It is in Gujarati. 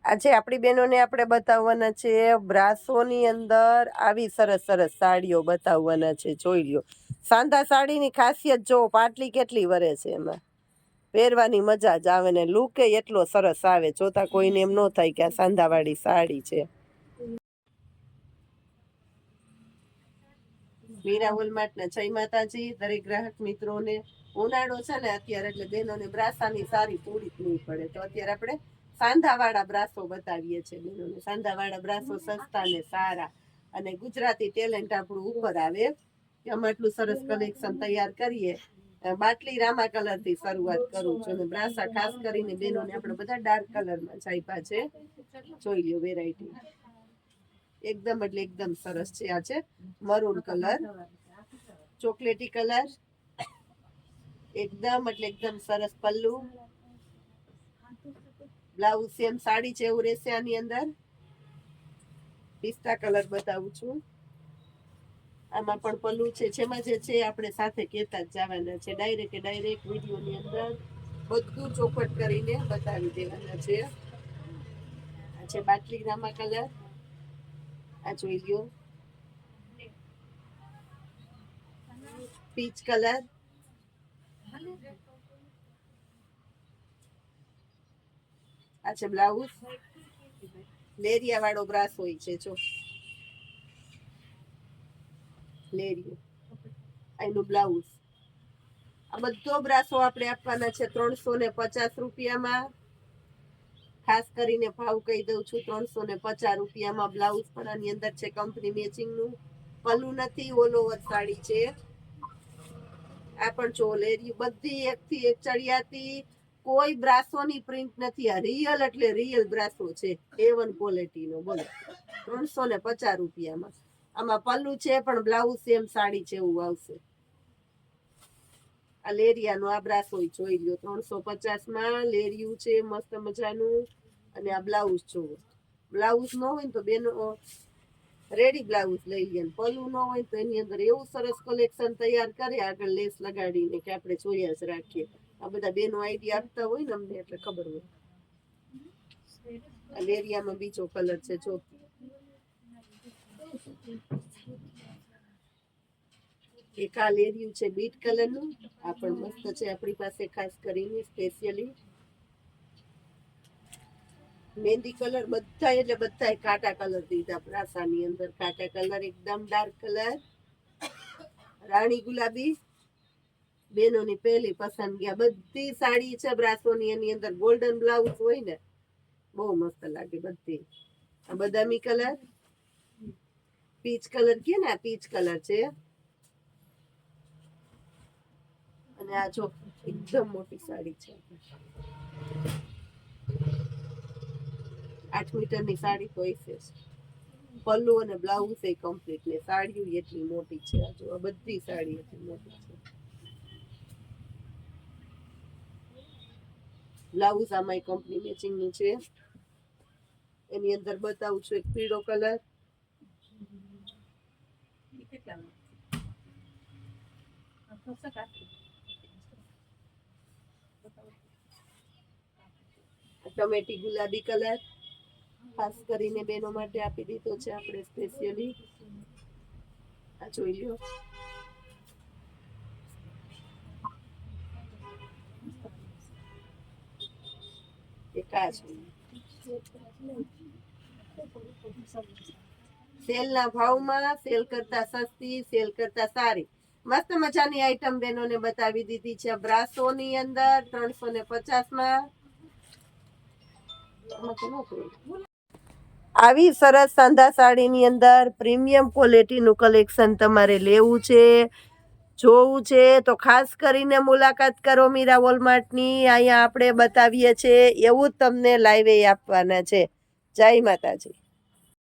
આજે આપણી બહેનોને આપણે બતાવવાના છે બ્રાસોની અંદર આવી સરસ સરસ સાડીઓ બતાવવાના છે. જોઈ લ્યો. સાંધા સાડીની ખાસિયત જો પાટલી કેટલી વરે છે, એમાં પહેરવાની મજા જ આવે ને લુકે એટલો સરસ આવે. જોતા કોઈને એમ ન થાય કે આ સાંધાવાળી સાડી છે. મીરા વોલમાર્ટના જય માતાજી દરેક ગ્રાહક મિત્રોને. ઉનાળો છે ને અત્યારે, એટલે બહેનોને બ્રાસાની સારી પૂરી જ નહીં પડે. તો અત્યારે આપણે સાંધાવાળા બ્રાસો બતાવીએ છીએ બહેનોને. સાંધાવાળા બ્રાસો સસ્તા ને સારા, અને ગુજરાતી ટેલેન્ટ આપણું ઉપર આવે. અમે આટલું સરસ કલેક્શન તૈયાર કરીએ. બાટલી રામા કલર થી શરૂઆત કરું છું, અને બ્રાસા ખાસ કરીને બહેનોને આપણે બધા ડાર્ક કલરમાં છાપ્યા છે. જોઈ લ્યો વેરાયટી એકદમ એટલે એકદમ સરસ છે. આ છે મરૂન કલર, ચોકલેટી કલર, એકદમ એટલે એકદમ સરસ પલ્લુ. બ્લાઉઝ સેમ સાડી છે એવું રહેશે. આની અંદર પિસ્તા કલર બતાવું છું. આમાં પણ પલ્લુ છે. જેમાં જે છે આપણે સાથે કહેતા જ જવાના છે. ડાયરેક્ટ વિડીયોની અંદર બધું ચોખવટ કરીને બતાવી દેવાના છે. આ છે બાટલી રામા કલર. આ જોઈ લ્યો પીચ કલર. આ છે બ્લાઉઝ. લેરિયા વાળો બ્રાસ હોય છે. જો લેરિયો એનું બ્લાઉઝ. આ બધો બ્રાસો આપણે આપવાના છે 350 રૂપિયામાં. ખાસ કરીને ભાવ કહી દઉં છું, 350 રૂપિયામાં. બ્લાઉઝ પણ આની અંદર છે કંપની મેચિંગનું. પલ્લુ નથી, ઓલ ઓવર સાડી છે. આ પણ જો લેરી બધી એકથી એક ચડિયાતી, કોઈ બ્રાસોની પ્રિન્ટ નથી. આ રિયલ એટલે રિયલ બ્રાસો છે, A1 ક્વોલિટીનો. બોલો 350 રૂપિયામાં. આમાં પલ્લુ છે પણ બ્લાઉઝ સેમ સાડી જેવું આવશે. આ લેરિયાનો આ બ્રાસો જોઈ લ્યો 350માં. લેરિયું છે મસ્ત મજાનું. અને આ બ્લાઉઝ જોવો. બ્લાઉઝ ન હોય ને તો બેનો રેડી બ્લાઉઝ લઈ લે. પલ્લુ ન હોય તો એની અંદર એવું સરસ કલેક્શન તૈયાર કરે આગળ લેસ લગાડીને કે આપણે જોયા જ રાખીએ. આ બધા બેનો આઈડિયા આપતા હોય ને અમને, એટલે ખબર હોય. આ લેરિયામાં બીજો કલર છે. જો એક આ લેરિયું છે બીટ કલરનું. આ પણ મસ્ત છે આપણી પાસે, ખાસ કરીને સ્પેશિયલી. મહેંદી કલર બધા એટલે બધા કાટા કલર દીધા બ્રાસાની અંદર. કાટા કલર, એકદમ ડાર્ક કલર, રાણી ગુલાબી. બેનોની પહેલી પસંદગી. આ બધી સાડી છે બ્રાસોની, એની અંદર ગોલ્ડન બ્લાઉઝ હોય ને, બહુ મસ્ત લાગે બધી. આ બદામી કલર, પીચ કલર કે ને, આ પીચ કલર છે. અને આ જો એકદમ મોટી સાડી છે. 8 મીટરની સાડી તો હશે. પલ્લુ અને બ્લાઉઝ એ કમ્પ્લીટ ને સાડીઓ એટલી મોટી છે. આ જો બધી સાડી એટલી મોટી છે. બ્લાઉઝ આમાં કંપની મેચિંગનું છે. એની અંદર બતાવું છું એક પીળો કલર. ટમેટી ગુલાબી કલર ખાસ કરીને બેનો માટે આપી દીધો છે આપણે સ્પેશિયલી. આ જોઈ લો. સેલના ભાવમાં, સેલ કરતા સસ્તી, સેલ કરતા સારી મસ્ત મજાની આઈટમ બેનોને બતાવી દીધી છે. બ્રાસોની અંદર 350માં. આવી સરસ સાંધા સાડીની અંદર પ્રીમિયમ ક્વોલિટીનું કલેક્શન તમારે લેવું છે, જોવું છે, તો ખાસ કરીને મુલાકાત કરો મીરા વોલમાર્ટની. અહીંયા આપણે બતાવીએ છીએ એવું જ તમને લાઈવે આપવાના છે. જય માતાજી.